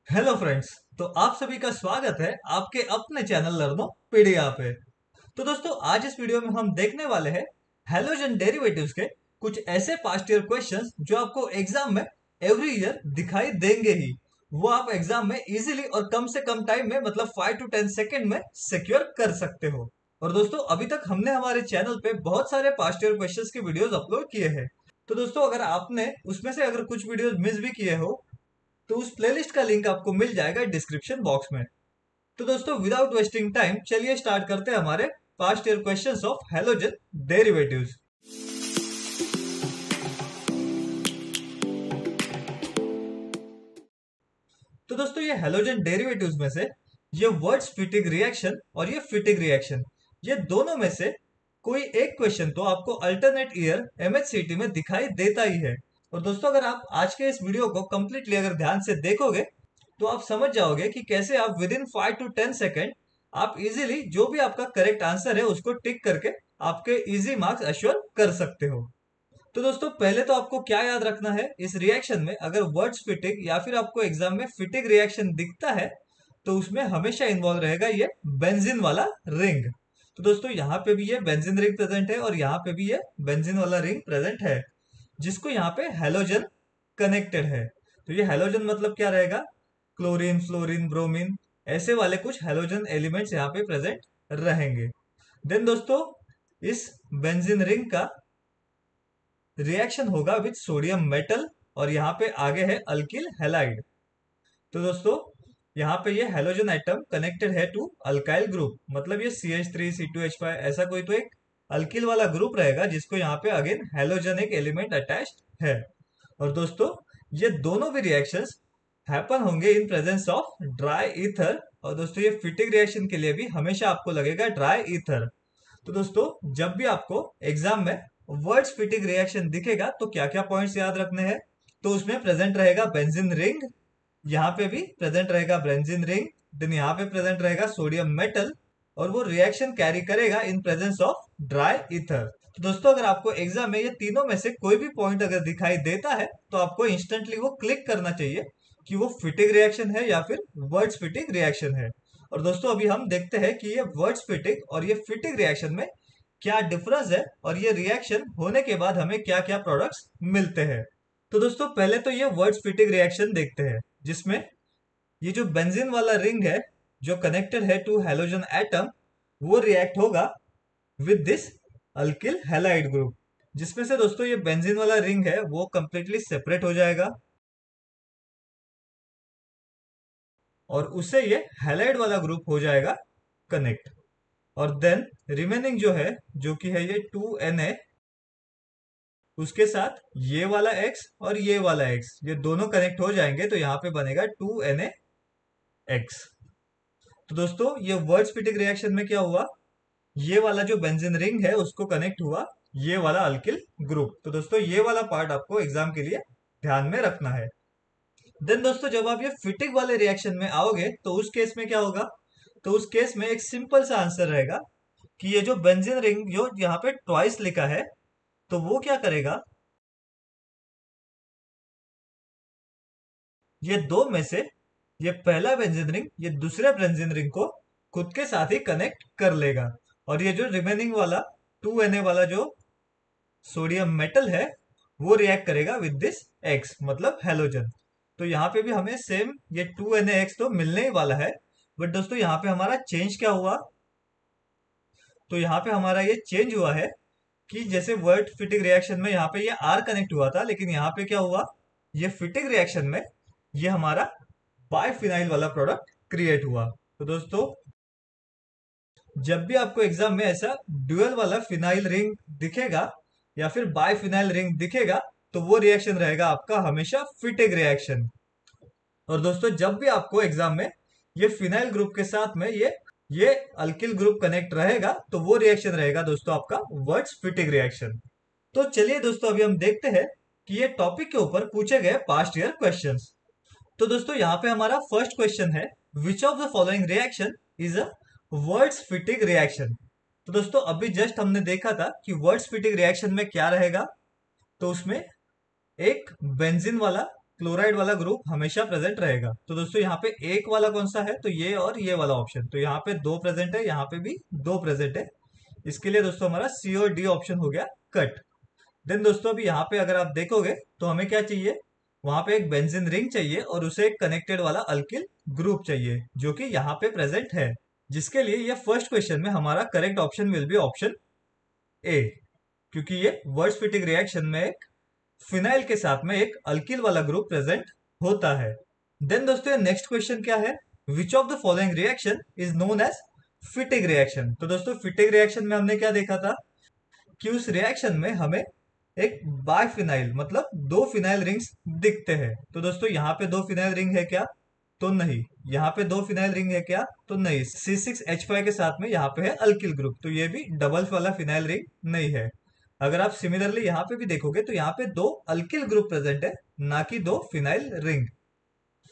Hello friends. तो आप सभी का स्वागत है आपके अपने चैनल लर्नो पीडिया पे। तो दोस्तों आज इस वीडियो में हम देखने वाले हैं हैलोजन डेरिवेटिव्स के कुछ ऐसे पास्ट ईयर क्वेश्चंस जो आपको एग्जाम में एवरी ईयर दिखाई देंगे ही। वो आप एग्जाम में इजीली और कम से कम टाइम में मतलब 5 to 10 सेकेंड में सिक्योर कर सकते हो। और दोस्तों अभी तक हमने हमारे चैनल पे बहुत सारे पास्ट ईयर क्वेश्चंस की वीडियोस अपलोड किए हैं। तो दोस्तों अगर आपने उसमें से अगर कुछ वीडियोस मिस भी किए हो तो उस प्लेलिस्ट का लिंक आपको मिल जाएगा डिस्क्रिप्शन बॉक्स में। तो दोस्तों विदाउट वेस्टिंग टाइम चलिए स्टार्ट करते हैं हमारे past year questions of halogen derivatives. तो दोस्तों ये हैलोजन डेरिवेटिव्स में से ये वर्ड्स फिटिंग रिएक्शन और ये फिटिंग रिएक्शन, ये दोनों में से कोई एक क्वेश्चन तो आपको अल्टरनेट ईयर एमएचसीटी में दिखाई देता ही है। और दोस्तों अगर आप आज के इस वीडियो को कंप्लीटली अगर ध्यान से देखोगे तो आप समझ जाओगे कि कैसे आप विद इन 5 to 10 सेकेंड आप इजीली जो भी आपका करेक्ट आंसर है उसको टिक करके आपके इजी मार्क्स अश्योर कर सकते हो। तो दोस्तों पहले तो आपको क्या याद रखना है, इस रिएक्शन में अगर वर्ड्स फिटिंग या फिर आपको एग्जाम में फिटिंग रिएक्शन दिखता है तो उसमें हमेशा इन्वॉल्व रहेगा ये बेंजीन वाला रिंग। तो दोस्तों यहाँ पे भी ये बेंजीन रिंग प्रेजेंट है और यहाँ पे भी ये बेंजीन वाला रिंग प्रेजेंट है जिसको यहाँ पे हेलोजन कनेक्टेड है। तो ये हेलोजन मतलब क्या रहेगा, क्लोरीन फ्लोरीन ब्रोमीन ऐसे वाले कुछ हेलोजन एलिमेंट्स यहाँ पे प्रेजेंट रहेंगे। देन दोस्तों इस बेंजीन रिंग का रिएक्शन होगा विद सोडियम मेटल और यहाँ पे आगे है अल्किल हैलाइड। तो दोस्तों यहाँ पे ये हेलोजन एटम कनेक्टेड है टू अल्काइल ग्रुप, मतलब ये CH3 C2H5 ऐसा कोई तो एक अल्किल वाला ग्रुप रहेगा जिसको यहाँ पे अगेन हेलोजनिक एलिमेंट अटैच्ड है। और दोस्तों ये दोनों भी रिएक्शंस हैपन होंगे in presence of dry ether. और दोस्तों ये फिटिंग रिएक्शन के लिए भी हमेशा आपको लगेगा ड्राई ईथर। तो दोस्तों जब भी आपको एग्जाम में वर्ड्स फिटिंग रिएक्शन दिखेगा तो क्या क्या पॉइंट्स याद रखने हैं, तो उसमें प्रेजेंट रहेगा बेंजीन रिंग, यहाँ पे भी प्रेजेंट रहेगा बेंजीन रिंग, देन यहाँ पे प्रेजेंट रहेगा सोडियम मेटल और वो रिएक्शन कैरी करेगा in presence of dry ether. तो दोस्तों अगर आपको एग्जाम में ये तीनों में से कोई भी पॉइंट अगर दिखाई देता है तो आपको इंस्टेंटली वो क्लिक करना चाहिए कि वो फिटिंग रिएक्शन है या फिर वर्ड्स फिटिंग रिएक्शन है। और दोस्तों अभी हम देखते हैं कि ये वर्ड्स फिटिंग और ये फिटिंग रिएक्शन में क्या डिफरेंस है और ये रिएक्शन होने के बाद हमें क्या क्या प्रोडक्ट्स मिलते हैं। तो दोस्तों पहले तो ये वर्ड्स फिटिंग रिएक्शन देखते हैं जिसमें ये जो बेंजीन वाला रिंग है जो कनेक्टेड है टू हेलोजन एटम वो रिएक्ट होगा with this alkyl halide group, जिसमें से दोस्तों ये बेंजीन वाला रिंग है वो कंप्लीटली सेपरेट हो जाएगा और उससे ये हैलाइड वाला ग्रुप हो जाएगा कनेक्ट। और देन रिमेनिंग जो है जो कि है ये 2Na, उसके साथ ये वाला X और ये वाला X ये दोनों कनेक्ट हो जाएंगे तो यहाँ पे बनेगा 2NaX। तो दोस्तों ये वर्ड्स फिटिंग रिएक्शन में क्या हुआ, ये वाला जो बेंजीन रिंग है उसको कनेक्ट हुआ ये वाला अल्किल ग्रुप। तो दोस्तों ये वाला पार्ट आपको एग्जाम के लिए ध्यान में रखना है। देन दोस्तों जब आप ये फिटिंग वाले रिएक्शन में आओगे तो उस केस में क्या होगा, तो उस केस में एक सिंपल सा आंसर रहेगा कि ये जो बेंजीन रिंग जो यहाँ पे ट्वाइस लिखा है तो वो क्या करेगा, ये दो में से ये पहला बेंजीन रिंग ये दूसरे बेंजीन रिंग को खुद के साथ ही कनेक्ट कर लेगा और ये जो रिमेनिंग वाला 2Na वाला जो सोडियम मेटल है वो रिएक्ट करेगा विद दिस X मतलब हेलोजन। तो यहाँ पे भी हमें सेम ये 2NaX तो मिलने ही वाला है। बट दोस्तों यहाँ पे हमारा चेंज क्या हुआ, तो यहाँ पे हमारा ये चेंज हुआ है कि जैसे वर्ड फिटिंग रिएक्शन में यहाँ पे ये R कनेक्ट हुआ था लेकिन यहाँ पे क्या हुआ, ये फिटिंग रिएक्शन में ये हमारा बाइफिनाइल वाला प्रोडक्ट क्रिएट हुआ। तो दोस्तों जब भी आपको एग्जाम में ऐसा ड्यूअल वाला फिनाइल रिंग दिखेगा या फिर बाइफिनाइल रिंग दिखेगा तो वो रिएक्शन रहेगा आपका हमेशा फिटिंग रिएक्शन। और दोस्तों जब भी आपको एग्जाम में ये फिनाइल ग्रुप के साथ में ये अल्किल ग्रुप कनेक्ट रहेगा तो वो रिएक्शन रहेगा दोस्तों आपका वर्ड्स फिटिंग रिएक्शन। तो चलिए दोस्तों अभी हम देखते हैं कि ये टॉपिक के ऊपर पूछे गए पास्ट ईयर क्वेश्चंस। तो दोस्तों यहाँ पे हमारा फर्स्ट क्वेश्चन है which of the following reaction is a words fitting reaction. तो दोस्तों अभी जस्ट हमने देखा था कि वर्ड्स फिटिंग रिएक्शन में क्या रहेगा, तो उसमें एक बेंजीन वाला क्लोराइड वाला ग्रुप हमेशा प्रेजेंट रहेगा। तो दोस्तों यहाँ पे एक वाला कौन सा है, तो ये और ये वाला ऑप्शन। तो यहाँ पे दो प्रेजेंट है, यहाँ पे भी दो प्रेजेंट है। इसके लिए दोस्तों हमारा सी और डी ऑप्शन हो गया कट। देन दोस्तों अभी यहाँ पे अगर आप देखोगे तो हमें क्या चाहिए, वहां पे एक बेंजीन रिंग चाहिए और उसे एक कनेक्टेड वाला अल्किल ग्रुप चाहिए जो कि यहाँ पे प्रेजेंट है। जिसके लिए ये फर्स्ट क्वेश्चन में हमारा correct option will be option A, क्योंकि ये वर्ड्स फिटिंग रिएक्शन में एक फिनाइल के साथ में एक अल्किल वाला ग्रुप प्रेजेंट होता है। देन दोस्तों नेक्स्ट क्वेश्चन क्या है, which of the following reaction is known as Fittig reaction. तो दोस्तों फिटिंग रिएक्शन में हमने क्या देखा था कि उस रिएक्शन में हमें एक बाइफिनाइल मतलब दो फिनाइल रिंग्स दिखते हैं। तो दोस्तों यहाँ पे दो फिनाइल रिंग है क्या, तो नहीं। यहाँ पे दो फिनाइल रिंग है क्या, तो नहीं। C6H5 के साथ में यहाँ पे है अल्किल ग्रुप, तो ये भी डबल वाला फिनाइल रिंग नहीं है। अगर आप सिमिलरली यहाँ पे भी देखोगे तो यहाँ पे दो अल्किल ग्रुप प्रेजेंट है, ना कि दो फिनाइल रिंग।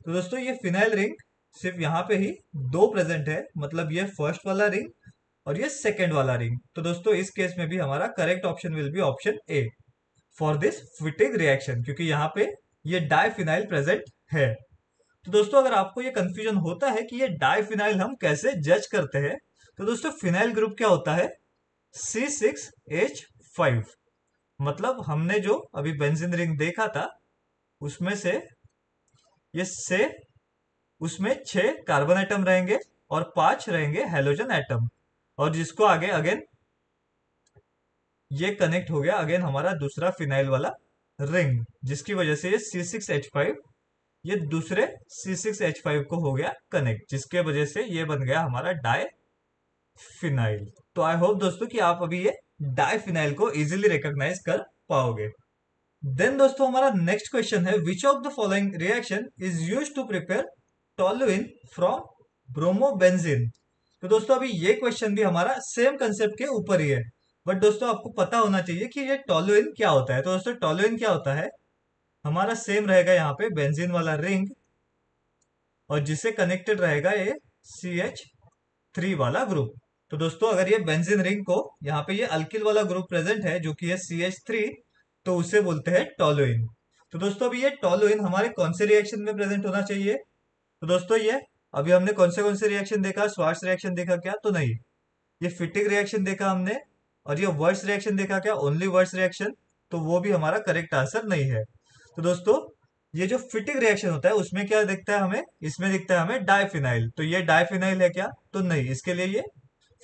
तो दोस्तों ये फिनाइल रिंग सिर्फ यहाँ पे ही दो प्रेजेंट है, मतलब ये फर्स्ट वाला रिंग और ये सेकेंड वाला रिंग। तो दोस्तों इस केस में भी हमारा correct option will be option A for this fitting reaction, क्योंकि यहाँ पे ये डाइफिनाइल प्रेजेंट है। तो दोस्तों अगर आपको ये कंफ्यूजन होता है कि ये डाइफिनाइल हम कैसे जज करते हैं, तो दोस्तों फिनाइल ग्रुप क्या होता है, C6H5। मतलब हमने जो अभी बेंजीन रिंग देखा था उसमें से ये से उसमें 6 कार्बन एटम रहेंगे और 5 रहेंगे हेलोजन एटम, और जिसको आगे अगेन ये कनेक्ट हो गया अगेन हमारा दूसरा फिनाइल वाला रिंग, जिसकी वजह से ये C6H5 ये दूसरे C6H5 को हो गया कनेक्ट, जिसके वजह से ये बन गया हमारा डाई फिनाइल। तो आई होप दोस्तों कि आप अभी ये डाई फिनाइल को इजीली रिकॉग्नाइज कर पाओगे। देन दोस्तों हमारा नेक्स्ट क्वेश्चन है, which of the following reaction is used to prepare toluene from bromobenzene. तो दोस्तों अभी ये क्वेश्चन भी हमारा सेम कंसेप्ट के ऊपर ही है, बट दोस्तों आपको पता होना चाहिए कि ये टोलुइन क्या होता है। तो दोस्तों टोलुइन क्या होता है, हमारा सेम रहेगा यहाँ पे बेंजीन वाला रिंग और जिससे कनेक्टेड रहेगा ये CH3 वाला ग्रुप। तो दोस्तों अगर ये बेंजीन रिंग को यहाँ पे ये अल्किल वाला ग्रुप प्रेजेंट है जो कि है CH3, तो उसे बोलते हैं टोलुइन। तो दोस्तों अभी ये टोलुइन हमारे कौन से रिएक्शन में प्रेजेंट होना चाहिए, तो दोस्तों ये अभी हमने कौन से रिएक्शन देखा, स्वार्ट्स रिएक्शन देखा क्या, तो नहीं। ये फिटिंग रिएक्शन देखा हमने, और ये वर्ड्स रिएक्शन देखा क्या, ओनली वर्ड्स रिएक्शन। तो वो भी हमारा करेक्ट आंसर नहीं है। तो दोस्तों ये जो फिटिंग रिएक्शन होता है उसमें क्या दिखता है हमें, इसमें दिखता है हमें डाइफिनाइल। तो ये डाइफिनाइल है क्या, तो नहीं। इसके लिए ये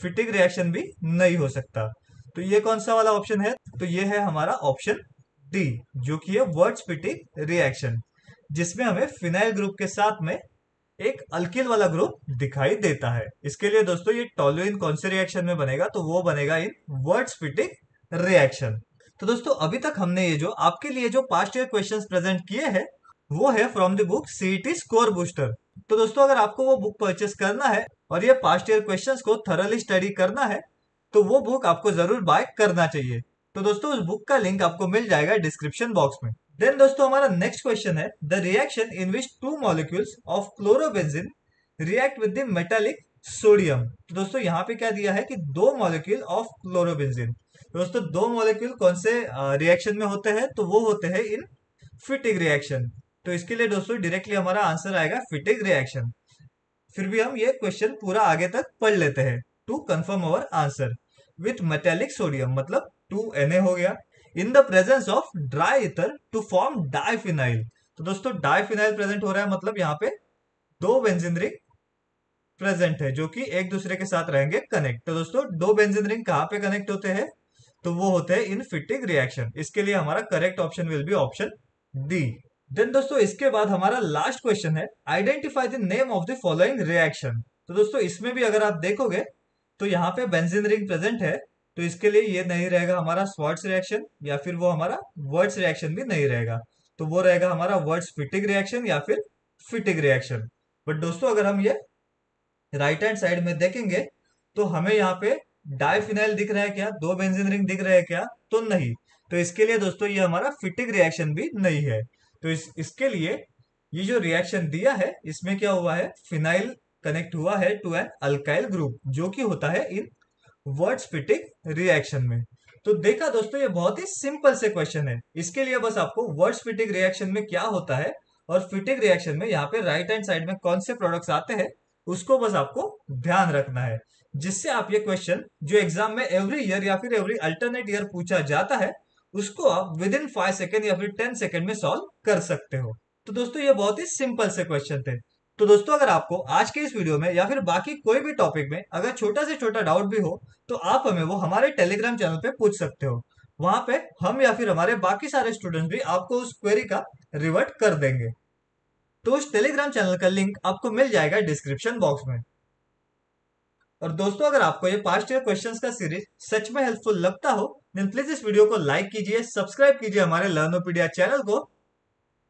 फिटिंग रिएक्शन भी नहीं हो सकता। तो ये कौन सा वाला ऑप्शन है, तो ये है हमारा ऑप्शन डी, जो कि है वर्ड्स फिटिंग रिएक्शन, जिसमें हमें फिनाइल ग्रुप के साथ में एक अल्किल वाला ग्रुप दिखाई देता है। इसके लिए दोस्तों ये टोलुइन कौन से रिएक्शन में बनेगा, तो वो बनेगा इन वर्ड्स फिटिंग रिएक्शन। तो दोस्तों अभी तक हमने ये जो आपके लिए जो पास्ट ईयर क्वेश्चंस प्रेजेंट किए हैं वो है from the book CET score booster. तो दोस्तों अगर आपको वो बुक परचेस करना है और ये पास्ट ईयर क्वेश्चंस को थरली स्टडी करना है तो वो बुक आपको जरूर बाय करना चाहिए। तो दोस्तों उस बुक का लिंक आपको मिल जाएगा डिस्क्रिप्शन बॉक्स में। देन दोस्तों हमारा नेक्स्ट क्वेश्चन है, the reaction in which two molecules of chlorobenzene react with the metallic sodium. तो दोस्तों यहाँ पे क्या दिया है कि दो मॉलिक्यूल ऑफ क्लोरोबेंजीन। दोस्तों दो मॉलिक्यूल कौन से रिएक्शन में होते हैं, तो वो होते हैं इन फिटिंग रिएक्शन। तो इसके लिए दोस्तों डायरेक्टली हमारा आंसर आएगा फिटिंग रिएक्शन। फिर भी हम ये क्वेश्चन पूरा आगे तक पढ़ लेते हैं to confirm our answer. With metallic sodium मतलब 2Na हो गया, in the presence of dry ether to form diphenyl. तो दोस्तों डाइफिनाइल प्रेजेंट हो रहा है, मतलब यहाँ पे दो बेंजीन रिंग प्रेजेंट है जो कि एक दूसरे के साथ रहेंगे कनेक्ट। तो दोस्तों दो बेंजीन रिंग कहाँ पे कनेक्ट होते हैं, तो वो होते हैं इन फिटिंग रिएक्शन। इसके लिए हमारा correct option will be option D. Then दोस्तों इसके बाद हमारा लास्ट क्वेश्चन है, identify the name of the following reaction. तो दोस्तों इसमें भी अगर आप देखोगे तो यहाँ पे बेंजीन रिंग प्रेजेंट है, तो इसके लिए ये नहीं रहेगा हमारा स्वार्ट्स रिएक्शन या फिर वो हमारा वर्ड्स रिएक्शन भी नहीं रहेगा। तो वो रहेगा हमारा वर्ड्स फिटिंग रिएक्शन या फिर फिटिंग रिएक्शन। बट दोस्तों अगर हम ये राइट हैंड साइड में देखेंगे तो हमें यहाँ पे डाइफिनाइल दिख रहा है क्या, दो बेंजीन रिंग दिख रहे हैं क्या, तो नहीं। तो इसके लिए दोस्तों ये हमारा फिटिंग रिएक्शन भी नहीं है। तो इसके लिए ये जो रिएक्शन दिया है इसमें क्या हुआ है, फिनाइल कनेक्ट हुआ है टू एन अल्काइल ग्रुप जो कि होता है इन वर्ड्स फिटिंग रिएक्शन में। तो देखा दोस्तों ये बहुत ही सिंपल से क्वेश्चन है। इसके लिए बस आपको वर्ड्स फिटिंग रिएक्शन में क्या होता है और फिटिंग रिएक्शन में यहाँ पे राइट हैंड साइड में कौन से प्रोडक्ट्स आते हैं उसको बस आपको ध्यान रखना है, जिससे आप ये क्वेश्चन जो एग्जाम में एवरी ईयर या फिर एवरी अल्टरनेट ईयर पूछा जाता है उसको आप विद इन 5 सेकेंड या फिर 10 सेकेंड में सॉल्व कर सकते हो। तो दोस्तों ये बहुत ही सिंपल से क्वेश्चन थे। तो दोस्तों अगर आपको आज के इस वीडियो में या फिर बाकी कोई भी टॉपिक में अगर छोटा से छोटा डाउट भी हो तो आप हमें वो हमारे टेलीग्राम चैनल पे पूछ सकते हो। वहां पे हम या फिर हमारे बाकी सारे स्टूडेंट्स भी आपको उस क्वेरी का रिवर्ट कर देंगे। तो उस टेलीग्राम चैनल का लिंक आपको मिल जाएगा डिस्क्रिप्शन बॉक्स में। और दोस्तों अगर आपको ये पास्ट ईयर क्वेश्चंस का सीरीज सच में हेल्पफुल लगता हो देन प्लीज इस वीडियो को लाइक कीजिए, सब्सक्राइब कीजिए हमारे लर्नोपीडिया चैनल को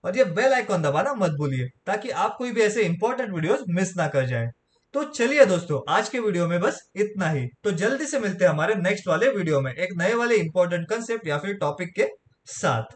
और ये बेल आइकॉन दबाना मत भूलिए ताकि आप कोई भी ऐसे इंपॉर्टेंट वीडियोस मिस ना कर जाए। तो चलिए दोस्तों आज के वीडियो में बस इतना ही। तो जल्दी से मिलते हैं हमारे नेक्स्ट वाले वीडियो में एक नए वाले इंपॉर्टेंट कंसेप्ट या फिर टॉपिक के साथ।